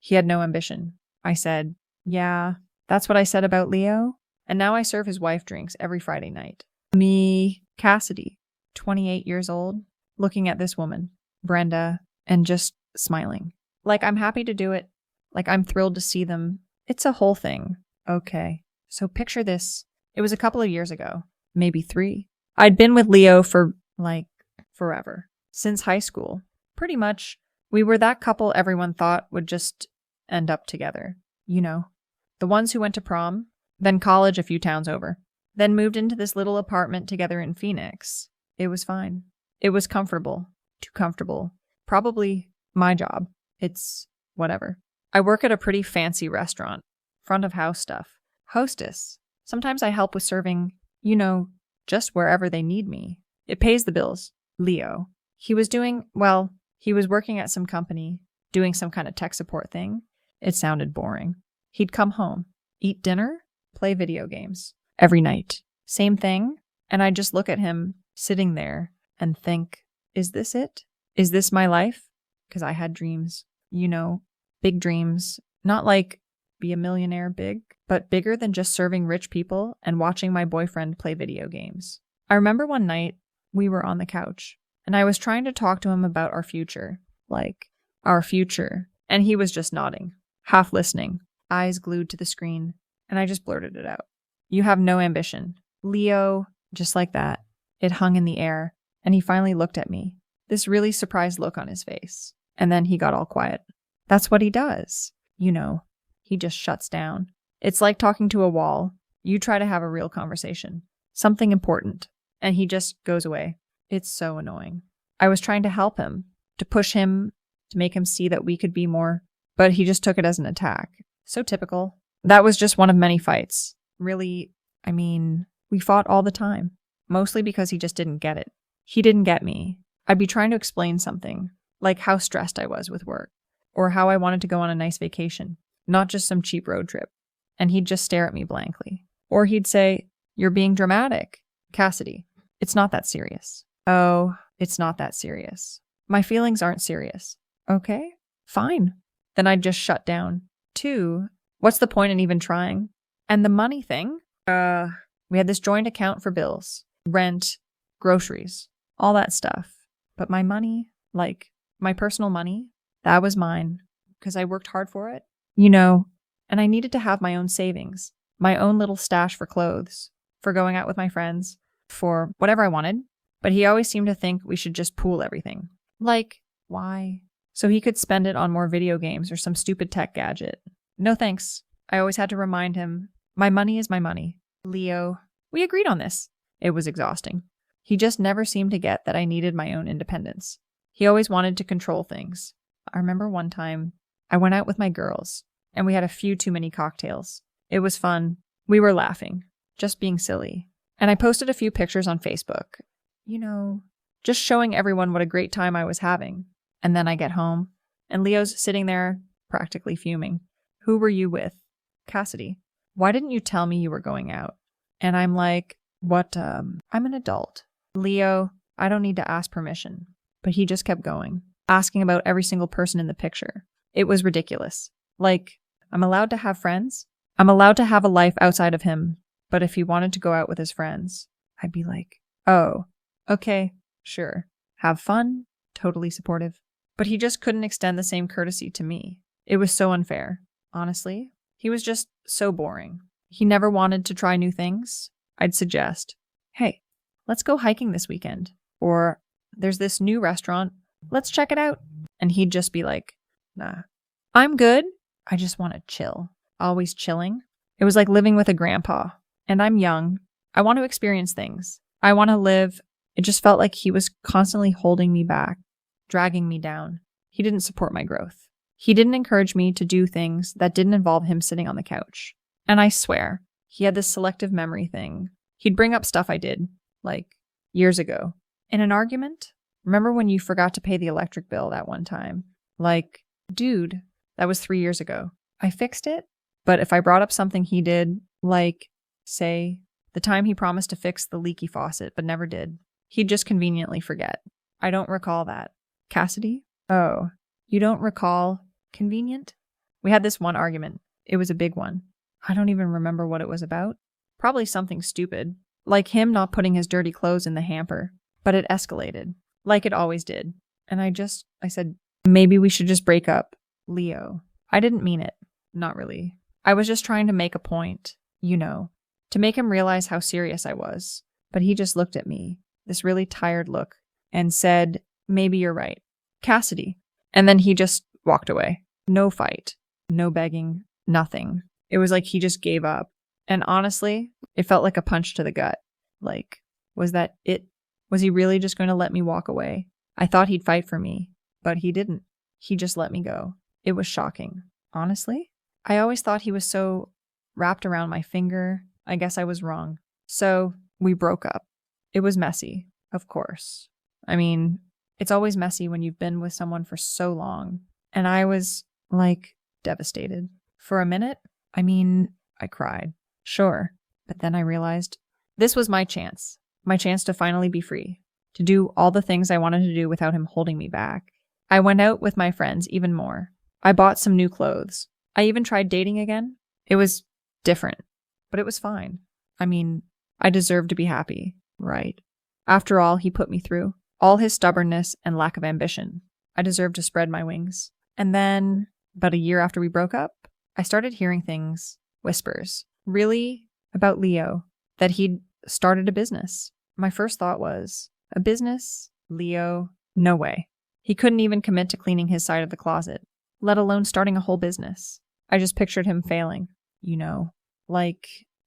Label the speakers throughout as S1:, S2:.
S1: He had no ambition. I said, yeah, that's what I said about Leo. And now I serve his wife drinks every Friday night. Me, Cassidy, 28 years old, looking at this woman, Brenda, and just smiling. Like I'm happy to do it. Like I'm thrilled to see them. It's a whole thing. Okay. So picture this. It was a couple of years ago, maybe 3. I'd been with Leo for like forever, since high school. Pretty much, we were that couple everyone thought would just end up together. You know, the ones who went to prom, then college a few towns over, then moved into this little apartment together in Phoenix. It was fine. It was comfortable. Too comfortable. Probably my job. It's whatever. I work at a pretty fancy restaurant. Front of house stuff. Hostess. Sometimes I help with serving, you know, just wherever they need me. It pays the bills. Leo. He was working at some company, doing some kind of tech support thing. It sounded boring. He'd come home, eat dinner, play video games. Every night. Same thing. And I'd just look at him sitting there and think, is this it? Is this my life? Because I had dreams, you know, big dreams. Not like be a millionaire big, but bigger than just serving rich people and watching my boyfriend play video games. I remember one night we were on the couch and I was trying to talk to him about our future. Like, our future. And he was just nodding, half listening, eyes glued to the screen. And I just blurted it out. You have no ambition. Leo, just like that. It hung in the air. And he finally looked at me. This really surprised look on his face. And then he got all quiet. That's what he does. You know, he just shuts down. It's like talking to a wall. You try to have a real conversation. Something important. And he just goes away. It's so annoying. I was trying to help him, to push him, to make him see that we could be more. But he just took it as an attack. So typical. That was just one of many fights. Really, I mean, we fought all the time. Mostly because he just didn't get it. He didn't get me. I'd be trying to explain something, like how stressed I was with work, or how I wanted to go on a nice vacation, not just some cheap road trip. And he'd just stare at me blankly. Or he'd say, you're being dramatic. Cassidy, it's not that serious. Oh, it's not that serious. My feelings aren't serious. Okay, fine. Then I'd just shut down. 2, what's the point in even trying? And the money thing? We had this joint account for bills, rent, groceries, all that stuff. But my money, like my personal money, that was mine because I worked hard for it, you know, and I needed to have my own savings, my own little stash for clothes, for going out with my friends, for whatever I wanted. But he always seemed to think we should just pool everything. Like, why? So he could spend it on more video games or some stupid tech gadget. No thanks. I always had to remind him, my money is my money. Leo, we agreed on this. It was exhausting. He just never seemed to get that I needed my own independence. He always wanted to control things. I remember one time I went out with my girls and we had a few too many cocktails. It was fun. We were laughing, just being silly. And I posted a few pictures on Facebook, you know, just showing everyone what a great time I was having. And then I get home and Leo's sitting there practically fuming. Who were you with? Cassidy. Why didn't you tell me you were going out? And I'm like, what? I'm an adult. Leo, I don't need to ask permission. But he just kept going, asking about every single person in the picture. It was ridiculous. Like, I'm allowed to have friends. I'm allowed to have a life outside of him. But if he wanted to go out with his friends, I'd be like, oh, okay, sure. Have fun. Totally supportive. But he just couldn't extend the same courtesy to me. It was so unfair. Honestly, he was just so boring. He never wanted to try new things. I'd suggest, hey, let's go hiking this weekend. Or there's this new restaurant. Let's check it out. And he'd just be like, nah, I'm good. I just want to chill. Always chilling. It was like living with a grandpa. And I'm young. I want to experience things. I want to live. It just felt like he was constantly holding me back, dragging me down. He didn't support my growth. He didn't encourage me to do things that didn't involve him sitting on the couch. And I swear, he had this selective memory thing. He'd bring up stuff I did, like, years ago. In an argument? Remember when you forgot to pay the electric bill that one time? Like, dude, that was 3 years ago. I fixed it, but if I brought up something he did, like, say, the time he promised to fix the leaky faucet but never did, he'd just conveniently forget. I don't recall that. Cassidy? Oh, you don't recall convenient? We had this one argument. It was a big one. I don't even remember what it was about. Probably something stupid, like him not putting his dirty clothes in the hamper. But it escalated, like it always did. And I said, maybe we should just break up, Leo. I didn't mean it. Not really. I was just trying to make a point, to make him realize how serious I was. But he just looked at me, this really tired look, and said, maybe you're right. Cassidy. And then he just walked away. No fight, no begging, nothing. It was like he just gave up. And honestly, it felt like a punch to the gut. Like, was that it? Was he really just going to let me walk away? I thought he'd fight for me, but he didn't. He just let me go. It was shocking. Honestly, I always thought he was so wrapped around my finger. I guess I was wrong. So we broke up. It was messy, of course. I mean, it's always messy when you've been with someone for so long. And I was, devastated. For a minute, I cried. Sure. But then I realized this was my chance to finally be free, to do all the things I wanted to do without him holding me back. I went out with my friends even more. I bought some new clothes. I even tried dating again. It was different, but it was fine. I deserved to be happy, right? After all he put me through, all his stubbornness and lack of ambition, I deserved to spread my wings. And then, about a year after we broke up, I started hearing things, whispers, really about Leo, that he'd started a business. My first thought was, a business? Leo? No way. He couldn't even commit to cleaning his side of the closet, let alone starting a whole business. I just pictured him failing,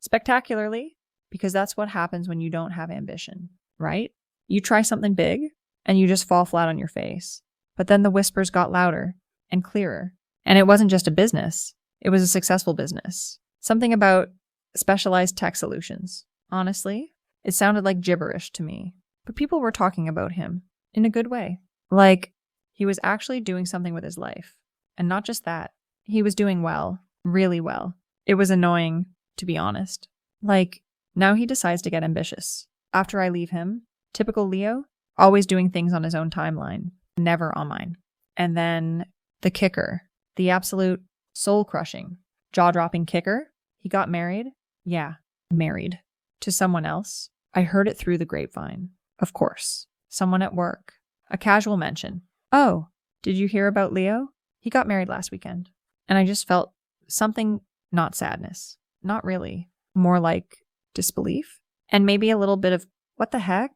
S1: spectacularly, because that's what happens when you don't have ambition, right? You try something big and you just fall flat on your face. But then the whispers got louder and clearer. And it wasn't just a business. It was a successful business. Something about specialized tech solutions. Honestly, it sounded like gibberish to me. But people were talking about him in a good way. Like he was actually doing something with his life. And not just that. He was doing well. Really well. It was annoying, to be honest. Now he decides to get ambitious. After I leave him, typical Leo, always doing things on his own timeline, never on mine. And then the kicker, the absolute soul-crushing, jaw-dropping kicker, he got married. Yeah, married. To someone else. I heard it through the grapevine. Of course. Someone at work. A casual mention. Oh, did you hear about Leo? He got married last weekend. And I just felt something, not sadness. Not really. More like disbelief. And maybe a little bit of, what the heck?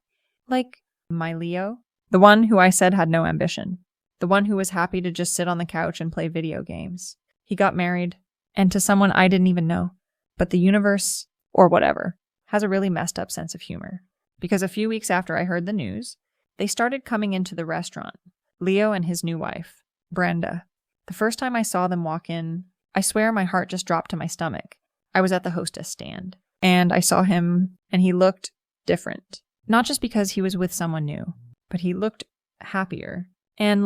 S1: My Leo. The one who I said had no ambition. The one who was happy to just sit on the couch and play video games. He got married. And to someone I didn't even know. But the universe, or whatever, has a really messed up sense of humor. Because a few weeks after I heard the news, they started coming into the restaurant. Leo and his new wife, Brenda. The first time I saw them walk in, I swear my heart just dropped to my stomach. I was at the hostess stand. And I saw him, and he looked different. Not just because he was with someone new, but he looked happier and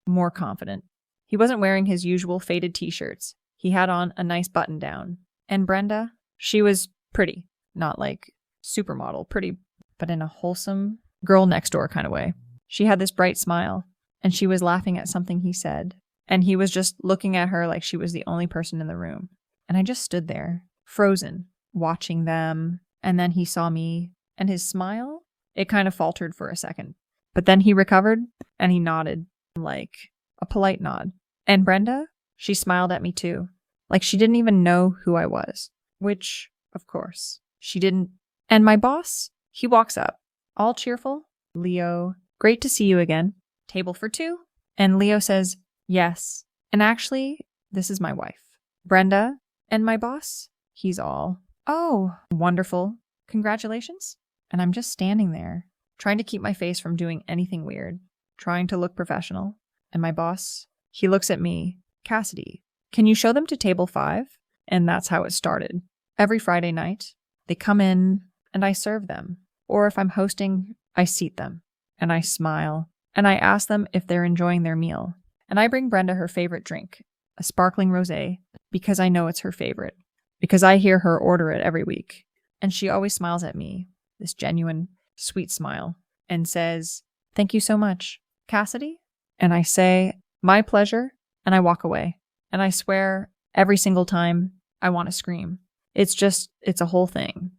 S1: more confident. He wasn't wearing his usual faded t-shirts. He had on a nice button down. And Brenda, she was pretty. Not supermodel pretty, but in a wholesome girl next door kind of way. She had this bright smile, and she was laughing at something he said. And he was just looking at her like she was the only person in the room. And I just stood there, frozen, watching them. And then he saw me, and his smile, it kind of faltered for a second. But then he recovered, and he nodded, a polite nod. And Brenda, she smiled at me too. She didn't even know who I was. Which, of course, she didn't. And my boss, he walks up, all cheerful. Leo, great to see you again. Table for two? And Leo says, yes. And actually, this is my wife. Brenda, and my boss, he's all, oh, wonderful. Congratulations. And I'm just standing there, trying to keep my face from doing anything weird, trying to look professional. And my boss, he looks at me, Cassidy, can you show them to table 5? And that's how it started. Every Friday night, they come in and I serve them. Or if I'm hosting, I seat them. And I smile. And I ask them if they're enjoying their meal. And I bring Brenda her favorite drink, a sparkling rosé, because I know it's her favorite. Because I hear her order it every week. And she always smiles at me, this genuine, sweet smile, and says, thank you so much, Cassidy? And I say, my pleasure, and I walk away. And I swear every single time I want to scream. It's a whole thing,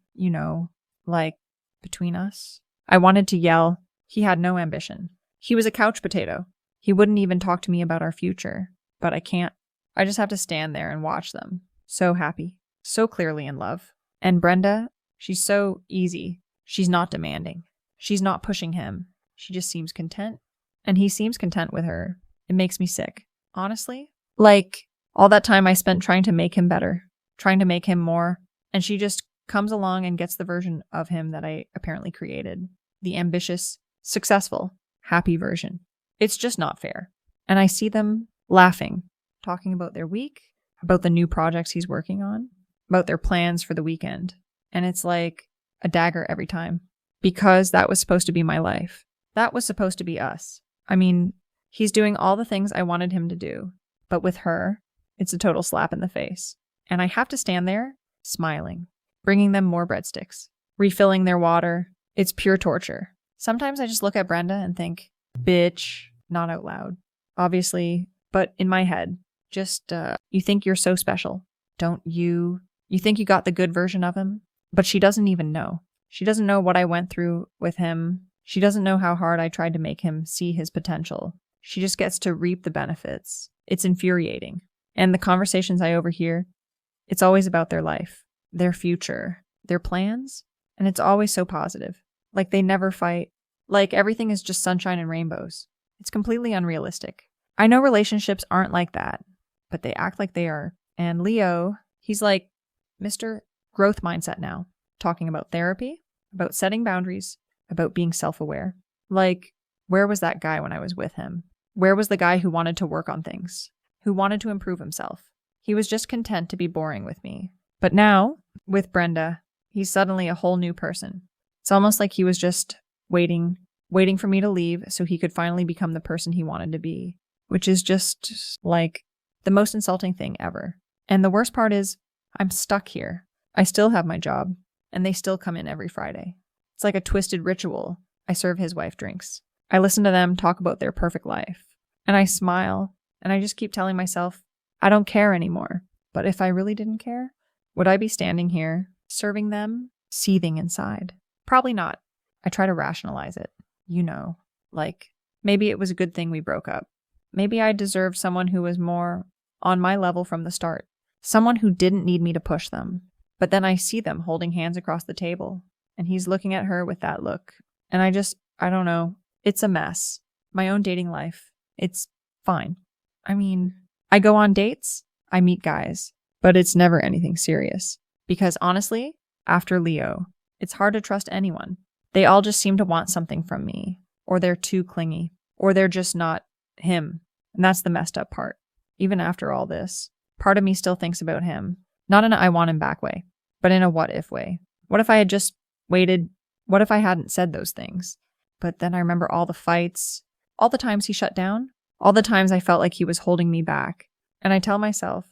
S1: like between us. I wanted to yell. He had no ambition. He was a couch potato. He wouldn't even talk to me about our future. But I can't. I just have to stand there and watch them. So happy. So clearly in love. And Brenda, she's so easy. She's not demanding. She's not pushing him. She just seems content. And he seems content with her. It makes me sick. Honestly. Like, all that time I spent trying to make him better. Trying to make him more. And she just comes along and gets the version of him that I apparently created. The ambitious, successful, happy version. It's just not fair. And I see them laughing, talking about their week, about the new projects he's working on, about their plans for the weekend. And it's like a dagger every time. Because that was supposed to be my life. That was supposed to be us. I mean, he's doing all the things I wanted him to do. But with her, it's a total slap in the face. And I have to stand there, smiling, bringing them more breadsticks, refilling their water. It's pure torture. Sometimes I just look at Brenda and think, bitch, not out loud, obviously, but in my head, just, you think you're so special, don't you? You think you got the good version of him, but she doesn't even know. She doesn't know what I went through with him. She doesn't know how hard I tried to make him see his potential. She just gets to reap the benefits. It's infuriating. And the conversations I overhear, it's always about their life, their future, their plans, and it's always so positive. Like they never fight. Like everything is just sunshine and rainbows. It's completely unrealistic. I know relationships aren't like that, but they act like they are. And Leo, he's like Mr. Growth Mindset now, talking about therapy, about setting boundaries, about being self-aware. Like, where was that guy when I was with him? Where was the guy who wanted to work on things, who wanted to improve himself? He was just content to be boring with me. But now, with Brenda, he's suddenly a whole new person. It's almost like he was just waiting for me to leave so he could finally become the person he wanted to be, which is just like the most insulting thing ever. And the worst part is, I'm stuck here. I still have my job, and they still come in every Friday. It's like a twisted ritual. I serve his wife drinks. I listen to them talk about their perfect life. And I smile, and I just keep telling myself, I don't care anymore. But if I really didn't care, would I be standing here, serving them, seething inside? Probably not. I try to rationalize it. Like, maybe it was a good thing we broke up. Maybe I deserved someone who was more on my level from the start. Someone who didn't need me to push them. But then I see them holding hands across the table, and he's looking at her with that look. And I don't know. It's a mess. My own dating life. It's fine. I mean, I go on dates, I meet guys, but it's never anything serious. Because honestly, after Leo, it's hard to trust anyone. They all just seem to want something from me, or they're too clingy, or they're just not him. And that's the messed up part. Even after all this, part of me still thinks about him. Not in a I want him back way, but in a what if way. What if I had just waited? What if I hadn't said those things? But then I remember all the fights, all the times he shut down, all the times I felt like he was holding me back. And I tell myself,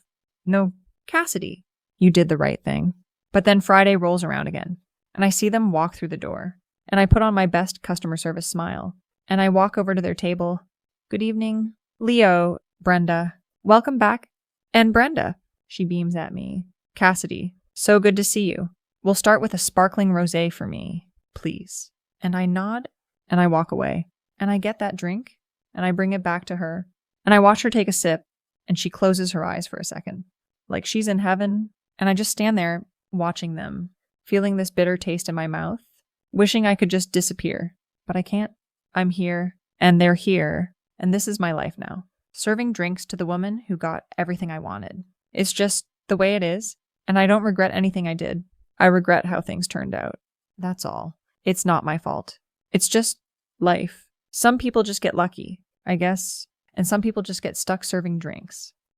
S1: no, Cassidy, you did the right thing. But then Friday rolls around again, and I see them walk through the door, and I put on my best customer service smile, and I walk over to their table. Good evening, Leo, Brenda. Welcome back. And Brenda, she beams at me. Cassidy, so good to see you. We'll start with a sparkling rosé for me, please. And I nod, and I walk away, and I get that drink, and I bring it back to her, and I watch her take a sip, and she closes her eyes for a second, like she's in heaven, and I just stand there watching them, feeling this bitter taste in my mouth, wishing I could just disappear, but I can't. I'm here, and they're here, and this is my life now, serving drinks to the woman who got everything I wanted. It's just the way it is, and I don't regret anything I did. I regret how things turned out. That's all. It's not my fault. It's just life. Some people just get lucky, I guess, and some people just get stuck serving drinks.